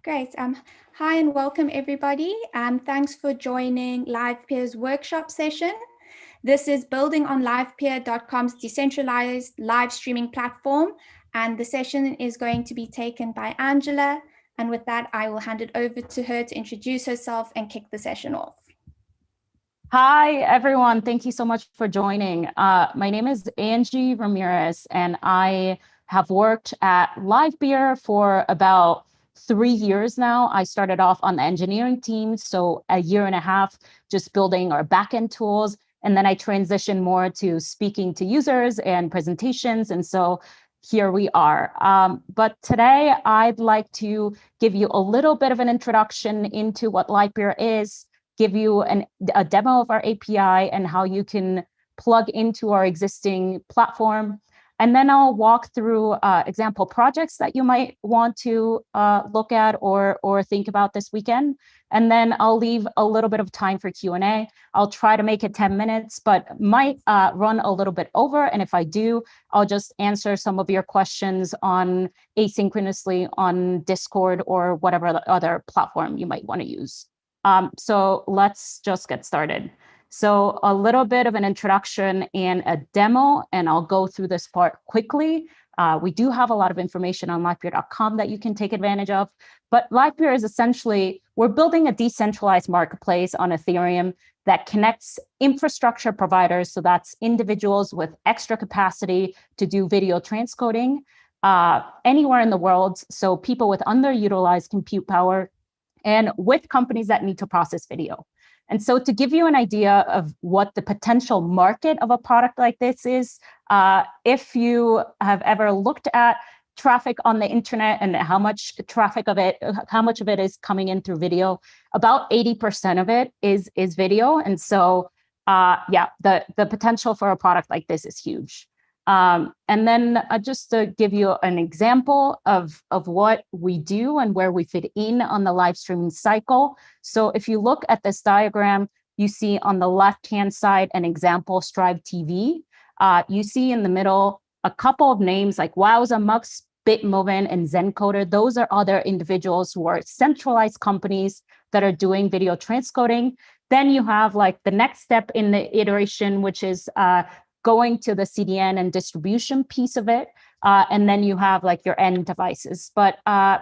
Great. Hi and welcome everybody. Thanks for joining LivePeer's workshop session. This is building on LivePeer.com's decentralized live streaming platform, and the session is going to be taken by Angela. And with that, I will hand it over to her to introduce herself and kick the session off. Hi, everyone. Thank you so much for joining. My name is Angie Ramirez, and I have worked at LivePeer for about 3 years now. I started off on the engineering team, so a year and a half just building our backend tools. And then I transitioned more to speaking to users and presentations. And so here we are. But today I'd like to give you a little bit of an introduction into what LivePeer is, give you a demo of our API and how you can plug into our existing platform. And then I'll walk through example projects that you might want to look at or think about this weekend. And then I'll leave a little bit of time for Q&A. I'll try to make it 10 minutes, but might run a little bit over. And if I do, I'll just answer some of your questions on asynchronously on Discord or whatever other platform you might want to use. So let's just get started. So a little bit of an introduction and a demo, and I'll go through this part quickly. We do have a lot of information on livepeer.com that you can take advantage of, but LivePeer is essentially, we're building a decentralized marketplace on Ethereum that connects infrastructure providers, so that's individuals with extra capacity to do video transcoding anywhere in the world, so people with underutilized compute power, and with companies that need to process video. And so to give you an idea of what the potential market of a product like this is, if you have ever looked at traffic on the internet and how much of it is coming in through video, about 80% of it is video. And so yeah, the potential for a product like this is huge. And then just to give you an example of what we do and where we fit in on the live streaming cycle. So if you look at this diagram, you see on the left-hand side an example, Strive TV. You see in the middle a couple of names like Wowza, Mux, Bitmovin, and Zencoder. Those are other individuals who are centralized companies that are doing video transcoding. Then you have like the next step in the iteration, which is going to the CDN and distribution piece of it. And then you have like your end devices. But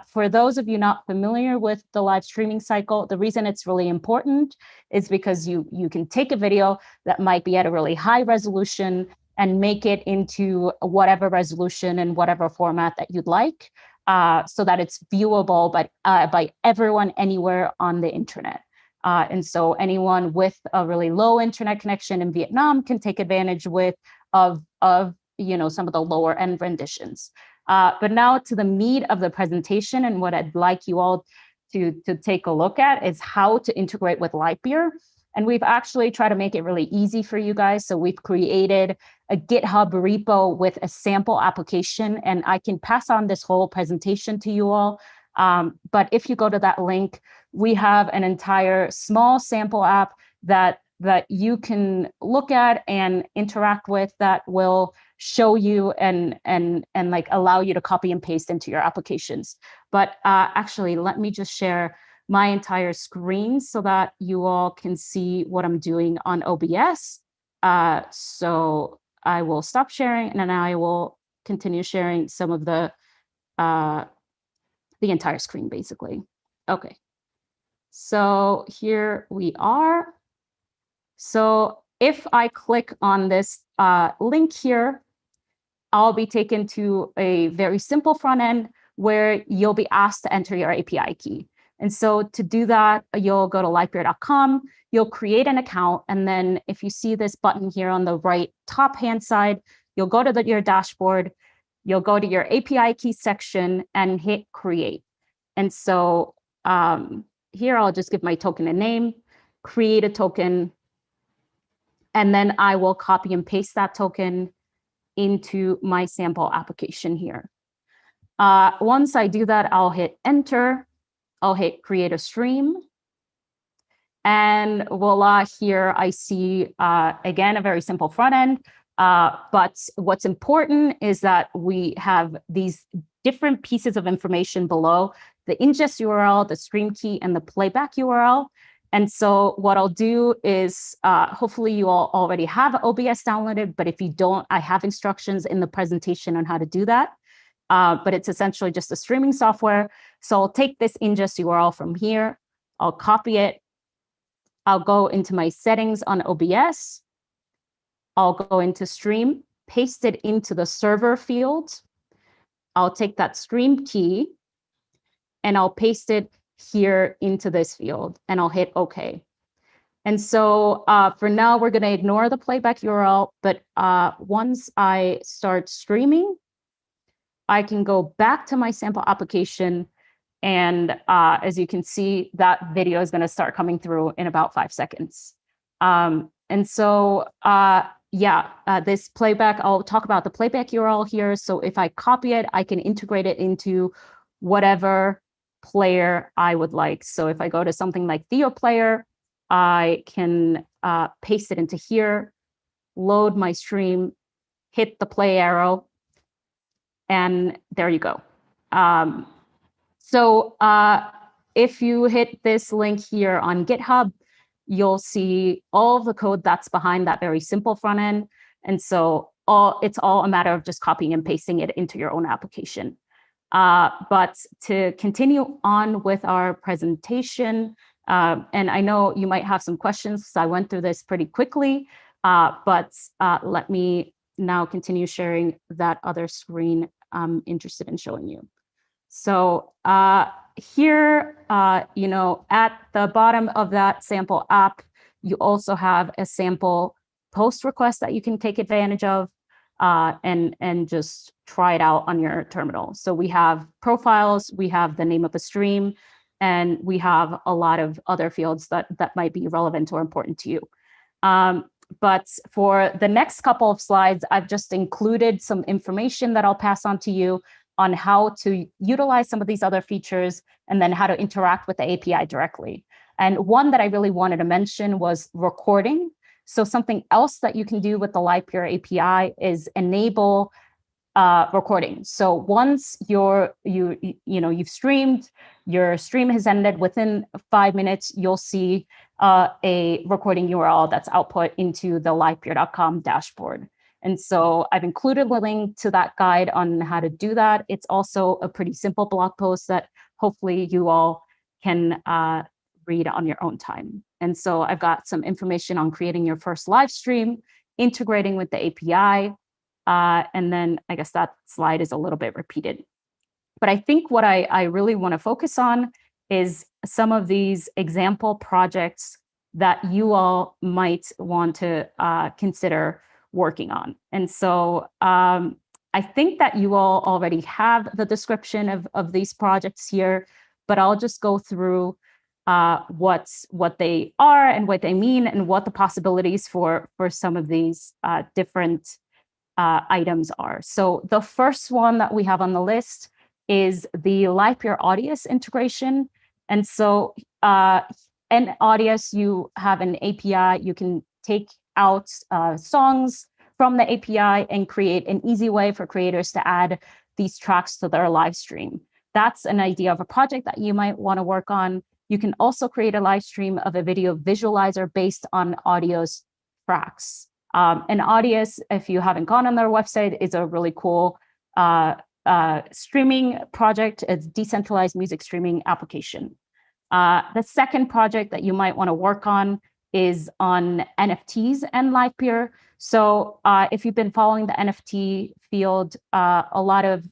for those of you not familiar with the live streaming cycle, the reason it's really important is because you can take a video that might be at a really high resolution and make it into whatever resolution and whatever format that you'd like, so that it's viewable by everyone anywhere on the internet. And so anyone with a really low internet connection in Vietnam can take advantage of some of the lower end renditions. But now to the meat of the presentation, and what I'd like you all to take a look at is how to integrate with LivePeer. And we've actually tried to make it really easy for you guys. So we've created a GitHub repo with a sample application, and I can pass on this whole presentation to you all. But if you go to that link, we have an entire small sample app that you can look at and interact with that will show you and like allow you to copy and paste into your applications. But actually, let me just share my entire screen so that you all can see what I'm doing on OBS. So I will stop sharing, and then I will continue sharing some of the entire screen, basically. Okay, so here we are. So if I click on this link here, I'll be taken to a very simple front end where you'll be asked to enter your API key. And so to do that, you'll go to livepeer.com, you'll create an account, and then if you see this button here on the right top hand side, you'll go to your dashboard, you'll go to your API key section and hit create. And so here I'll just give my token a name, create a token, and then I will copy and paste that token into my sample application here. Once I do that, I'll hit enter, I'll hit create a stream. And voila, here I see, again, a very simple front end. But what's important is that we have these different pieces of information below the ingest URL, the stream key, and the playback URL. And so what I'll do is, hopefully you all already have OBS downloaded, but if you don't, I have instructions in the presentation on how to do that. But it's essentially just a streaming software. So I'll take this ingest URL from here, I'll copy it, I'll go into my settings on OBS, I'll go into stream, paste it into the server field, I'll take that stream key, and I'll paste it here into this field, and I'll hit OK. And so for now, we're going to ignore the playback URL, but once I start streaming, I can go back to my sample application, and as you can see, that video is going to start coming through in about 5 seconds. And so this playback, I'll talk about the playback URL here. So if I copy it, I can integrate it into whatever player I would like. So if I go to something like Theo Player, I can paste it into here, load my stream, hit the play arrow, and there you go. If you hit this link here on GitHub, you'll see all of the code that's behind that very simple front end. And so it's all a matter of just copying and pasting it into your own application. But to continue on with our presentation, and I know you might have some questions because I went through this pretty quickly, but let me now continue sharing that other screen I'm interested in showing you. So here, at the bottom of that sample app, you also have a sample post request that you can take advantage of and just try it out on your terminal. So we have profiles, we have the name of the stream, and we have a lot of other fields that might be relevant or important to you. But for the next couple of slides, I've just included some information that I'll pass on to you on how to utilize some of these other features and then how to interact with the API directly. And one that I really wanted to mention was recording. So something else that you can do with the LivePeer API is enable recording. So once you've streamed, your stream has ended, within 5 minutes, you'll see a recording URL that's output into the livepeer.com dashboard. And so I've included a link to that guide on how to do that. It's also a pretty simple blog post that hopefully you all can read on your own time. And so I've got some information on creating your first live stream, integrating with the API, and then I guess that slide is a little bit repeated. But I think what I really want to focus on is some of these example projects that you all might want to consider working on. And so I think that you all already have the description of these projects here, but I'll just go through what they are and what they mean and what the possibilities for some of these different items are. So the first one that we have on the list is the LivePeer Audius integration. And so in Audius, you have an API. You can take out songs from the API and create an easy way for creators to add these tracks to their live stream. That's an idea of a project that you might want to work on. You can also create a live stream of a video visualizer based on Audius tracks. And Audius, if you haven't gone on their website, is a really cool streaming project. It's decentralized music streaming application. The second project that you might want to work on is on NFTs and LivePeer. So if you've been following the NFT field, a lot of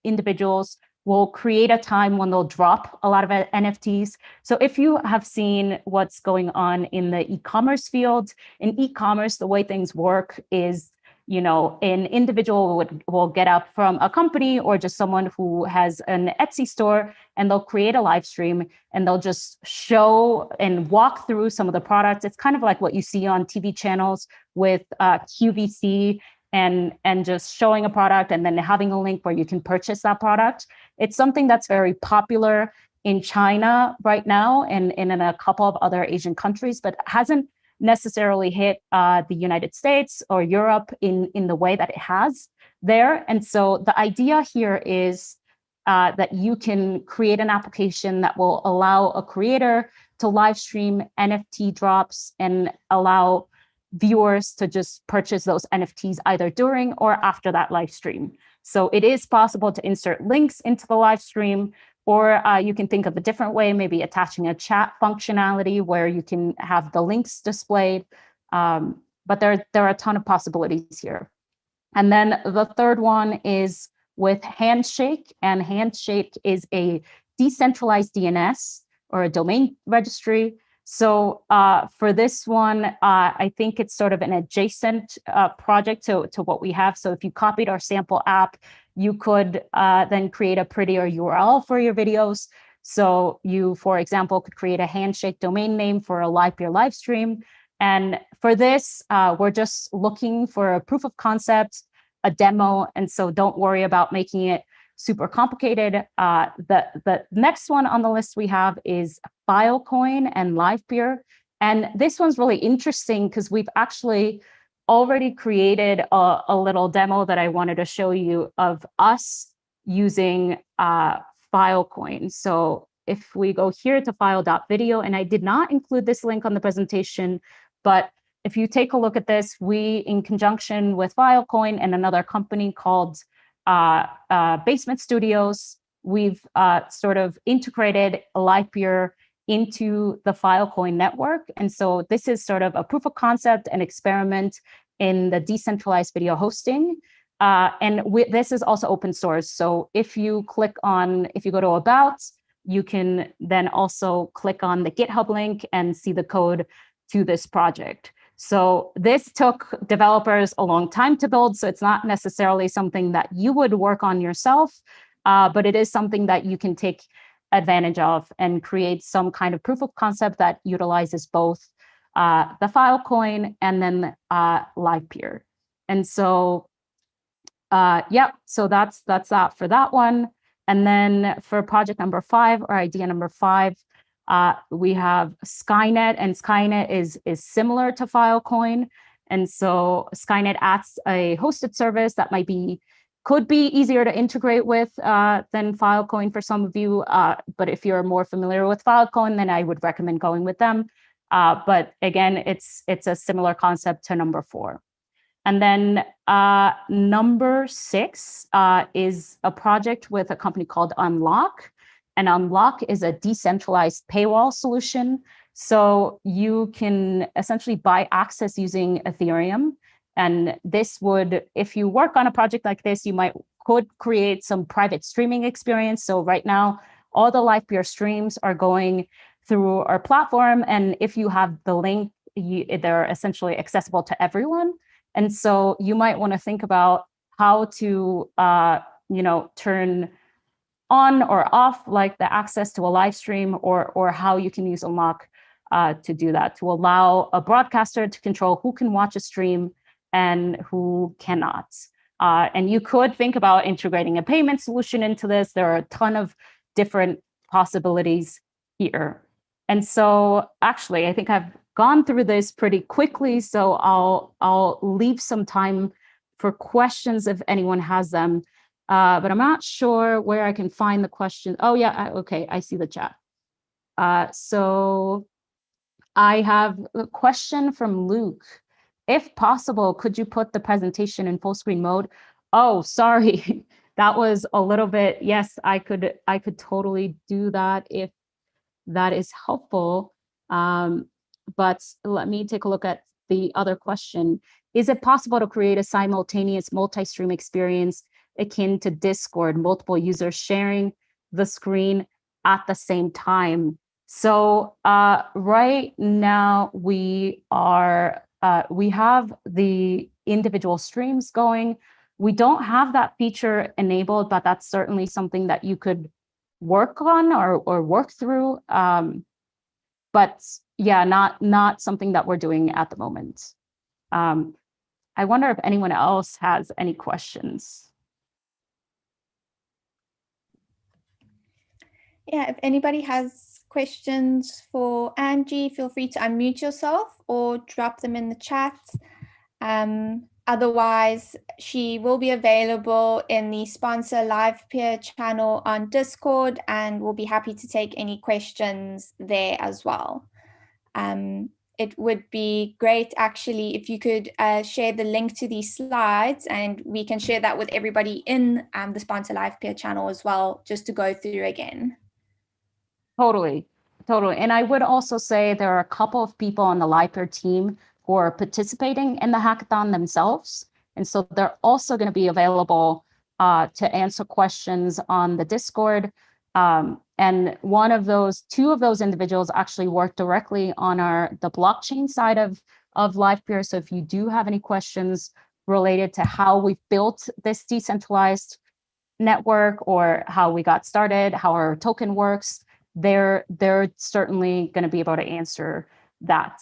individuals will create a time when they'll drop a lot of NFTs. So if you have seen what's going on in the e-commerce field, in e-commerce, the way things work is, an individual will get up from a company or just someone who has an Etsy store, and they'll create a live stream and they'll just show and walk through some of the products. It's kind of like what you see on TV channels with QVC and just showing a product and then having a link where you can purchase that product. It's something that's very popular in China right now and in a couple of other Asian countries, but hasn't necessarily hit the United States or Europe in the way that it has there. And so the idea here is that you can create an application that will allow a creator to live stream NFT drops and allow viewers to just purchase those NFTs either during or after that live stream. So it is possible to insert links into the live stream, or you can think of a different way, maybe attaching a chat functionality where you can have the links displayed. But there are a ton of possibilities here. And then the third one is with Handshake, and Handshake is a decentralized DNS or a domain registry. So for this one, I think it's sort of an adjacent project to what we have. So if you copied our sample app, you could then create a prettier URL for your videos. So you, for example, could create a Handshake domain name for a LivePeer live stream. And for this, we're just looking for a proof of concept, a demo. And so don't worry about making it super complicated. The next one on the list we have is Filecoin and LivePeer. And this one's really interesting because we've actually already created a little demo that I wanted to show you of us using Filecoin. So if we go here to file.video, and I did not include this link on the presentation, but if you take a look at this, we, in conjunction with Filecoin and another company called Basement Studios, we've sort of integrated LivePeer into the Filecoin network. And so this is sort of a proof of concept and experiment in the decentralized video hosting. This is also open source. So if you go to About, you can then also click on the GitHub link and see the code to this project. So this took developers a long time to build. So it's not necessarily something that you would work on yourself, but it is something that you can take advantage of and create some kind of proof of concept that utilizes both the Filecoin and then LivePeer. And so, so that's that for that one. And then for project number 5, or idea number 5, we have Skynet, and Skynet is similar to Filecoin. And so Skynet acts a hosted service that could be easier to integrate with than Filecoin for some of you. But if you're more familiar with Filecoin, then I would recommend going with them. But again, it's a similar concept to number 4. And then number 6 is a project with a company called Unlock. And Unlock is a decentralized paywall solution. So you can essentially buy access using Ethereum. And this would, if you work on a project like this, you could create some private streaming experience. So right now, all the LivePeer streams are going through our platform. And if you have the link, they're essentially accessible to everyone. And so you might want to think about how to, turn on or off like the access to a live stream, or how you can use Unlock to do that, to allow a broadcaster to control who can watch a stream and who cannot. And you could think about integrating a payment solution into this. There are a ton of different possibilities here. And so actually, I think I've gone through this pretty quickly, so I'll leave some time for questions if anyone has them. But I'm not sure where I can find the question. Oh yeah, okay, I see the chat. So I have a question from Luke. If possible, could you put the presentation in full screen mode? Oh, sorry, that was a little bit, yes, I could totally do that if that is helpful. But let me take a look at the other question. Is it possible to create a simultaneous multi-stream experience akin to Discord, multiple users sharing the screen at the same time? So right now we have the individual streams going. We don't have that feature enabled, but that's certainly something that you could work on or work through. But yeah, not something that we're doing at the moment. I wonder if anyone else has any questions. Yeah, if anybody has questions for Angie, feel free to unmute yourself or drop them in the chat. Otherwise, she will be available in the sponsor LivePeer channel on Discord, and we'll be happy to take any questions there as well. It would be great, actually, if you could share the link to these slides, and we can share that with everybody in the sponsor LivePeer channel as well, just to go through again. Totally. And I would also say there are a couple of people on the LivePeer team who are participating in the hackathon themselves. And so they're also going to be available to answer questions on the Discord. And two of those individuals actually work directly on the blockchain side of LivePeer. So if you do have any questions related to how we've built this decentralized network or how we got started, how our token works, they're certainly going to be able to answer that.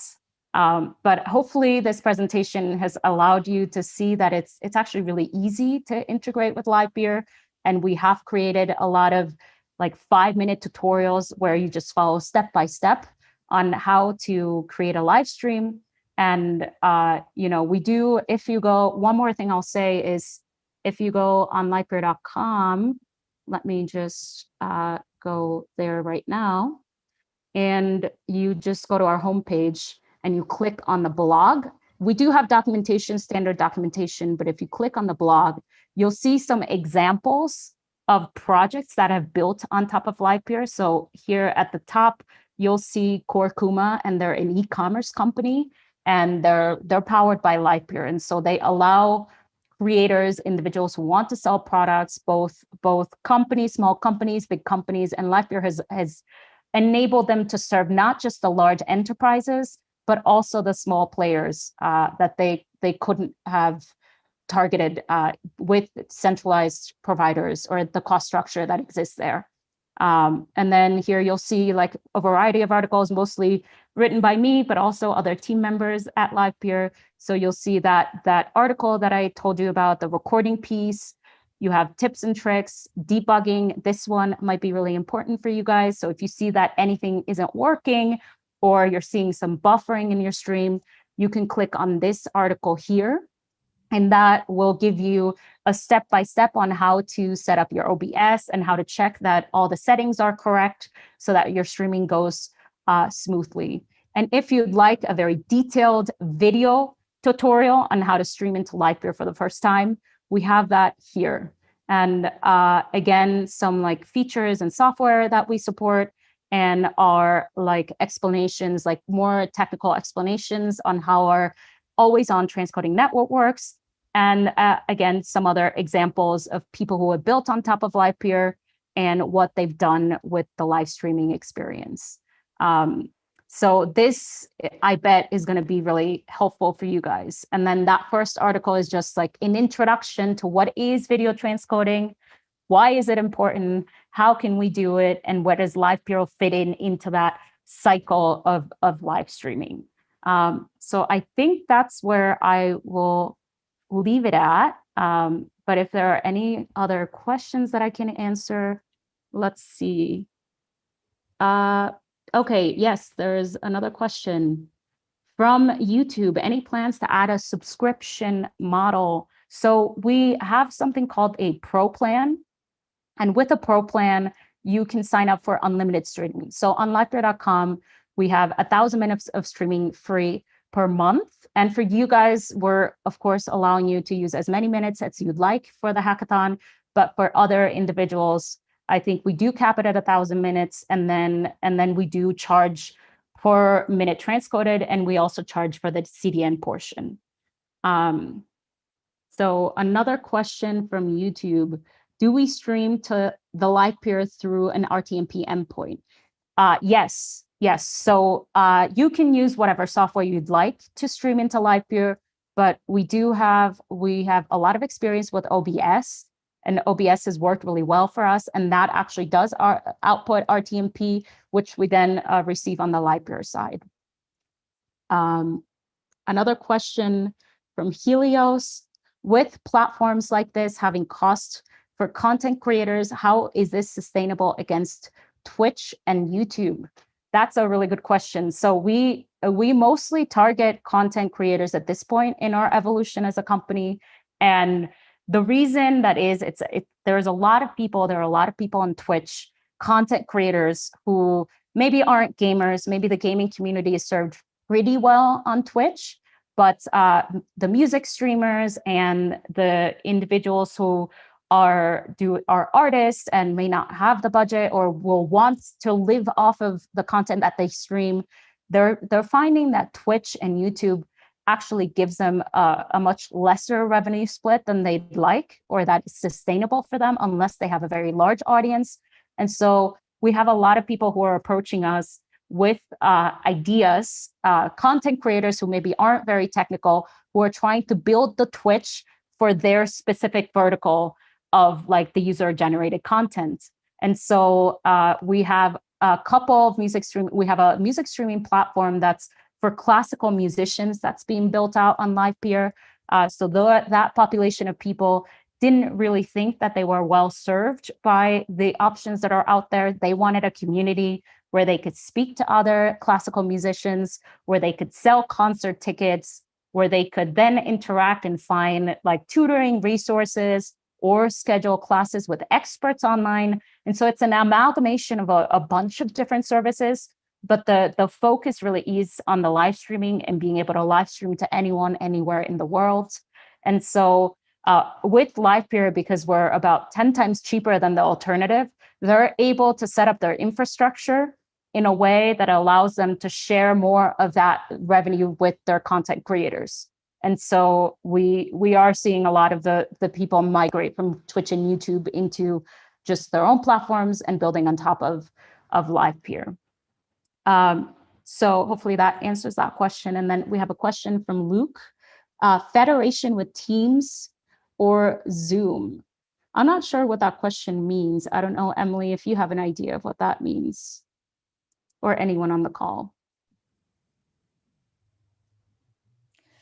But hopefully this presentation has allowed you to see that it's actually really easy to integrate with LivePeer. And we have created a lot of like 5-minute tutorials where you just follow step by step on how to create a live stream. And we do, if you go, one more thing I'll say is, if you go on livepeer.com, let me just go there right now, and you just go to our homepage and you click on the blog. We do have documentation, standard documentation, but if you click on the blog, you'll see some examples of projects that have built on top of LivePeer. So here at the top, you'll see Kurkuma, and they're an e-commerce company, and they're powered by LivePeer. And so they allow creators, individuals who want to sell products, both companies, small companies, big companies, and LivePeer has enabled them to serve not just the large enterprises, but also the small players that they couldn't have targeted with centralized providers or the cost structure that exists there. And then here you'll see like a variety of articles, mostly written by me, but also other team members at LivePeer. So you'll see that article that I told you about, the recording piece. You have tips and tricks, debugging. This one might be really important for you guys. So if you see that anything isn't working or you're seeing some buffering in your stream, you can click on this article here. And that will give you a step-by-step on how to set up your OBS and how to check that all the settings are correct so that your streaming goes smoothly. And if you'd like a very detailed video tutorial on how to stream into LivePeer for the first time, we have that here. And again, some like features and software that we support, and our like explanations, like more technical explanations on how our always-on transcoding network works. And again, some other examples of people who have built on top of LivePeer and what they've done with the live streaming experience. So this, I bet, is going to be really helpful for you guys. And then that first article is just like an introduction to what is video transcoding, why is it important, how can we do it, and where does LivePeer fit into that cycle of live streaming. So I think that's where I will leave it at. But if there are any other questions that I can answer, let's see. Okay, yes, there's another question from YouTube. Any plans to add a subscription model? So we have something called a Pro plan. And with a Pro plan, you can sign up for unlimited streaming. So on livepeer.com, we have 1,000 minutes of streaming free per month. And for you guys, we're of course allowing you to use as many minutes as you'd like for the hackathon. But for other individuals, I think we do cap it at 1,000 minutes, and then we do charge per minute transcoded, and we also charge for the CDN portion. So another question from YouTube: do we stream to the LivePeer through an RTMP endpoint? Yes. So you can use whatever software you'd like to stream into LivePeer, but we have a lot of experience with OBS, and OBS has worked really well for us, and that actually does output RTMP, which we then receive on the LivePeer side. Another question from Helios: with platforms like this having costs for content creators, how is this sustainable against Twitch and YouTube? That's a really good question. So we we mostly target content creators at this point in our evolution as a company. And the reason that is, there's a lot of people, there are a lot of people on Twitch, content creators who maybe aren't gamers, maybe the gaming community is served pretty well on Twitch, but the music streamers and the individuals who are artists and may not have the budget or will want to live off of the content that they stream, they're finding that Twitch and YouTube actually gives them a much lesser revenue split than they'd like, or that is sustainable for them unless they have a very large audience. And so we have a lot of people who are approaching us with ideas, content creators who maybe aren't very technical, who are trying to build the Twitch for their specific vertical of like the user generated content. And so we have a couple of we have a music streaming platform that's for classical musicians that's being built out on LivePeer. So that population of people didn't really think that they were well served by the options that are out there. They wanted a community where they could speak to other classical musicians, where they could sell concert tickets, where they could then interact and find like tutoring resources or schedule classes with experts online. And so it's an amalgamation of a bunch of different services, but the focus really is on the live streaming and being able to live stream to anyone, anywhere in the world. And so with LivePeer, because we're about 10 times cheaper than the alternative, they're able to set up their infrastructure in a way that allows them to share more of that revenue with their content creators. And so we are seeing a lot of the people migrate from Twitch and YouTube into just their own platforms and building on top of LivePeer. So hopefully that answers that question. And then we have a question from Luke. Federation with Teams or Zoom? I'm not sure what that question means. I don't know, Emily, if you have an idea of what that means, or anyone on the call.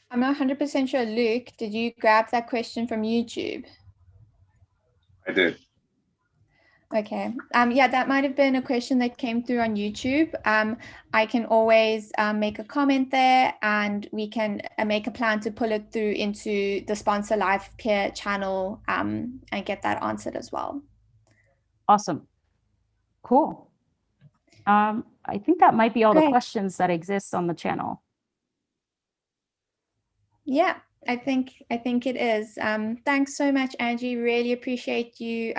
I'm not 100% sure. Luke, did you grab that question from YouTube? I did. Okay. Yeah, that might have been a question that came through on YouTube. I can always make a comment there, and we can make a plan to pull it through into the Sponsor LivePeer channel and get that answered as well. Awesome. Cool. I think that might be all the questions that exist on the channel. Yeah, I think it is. Thanks so much, Angie. Really appreciate you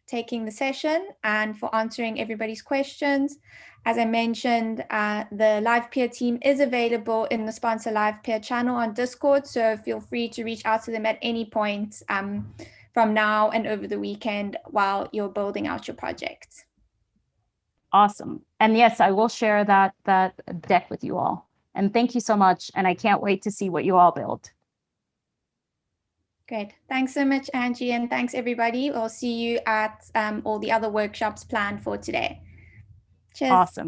taking the session and for answering everybody's questions. As I mentioned, the LivePeer team is available in the Sponsor LivePeer channel on Discord, so feel free to reach out to them at any point from now and over the weekend while you're building out your project. Awesome. And yes, I will share that deck with you all. And thank you so much. And I can't wait to see what you all build. Great. Thanks so much, Angie. And thanks, everybody. We'll see you at all the other workshops planned for today. Cheers. Awesome.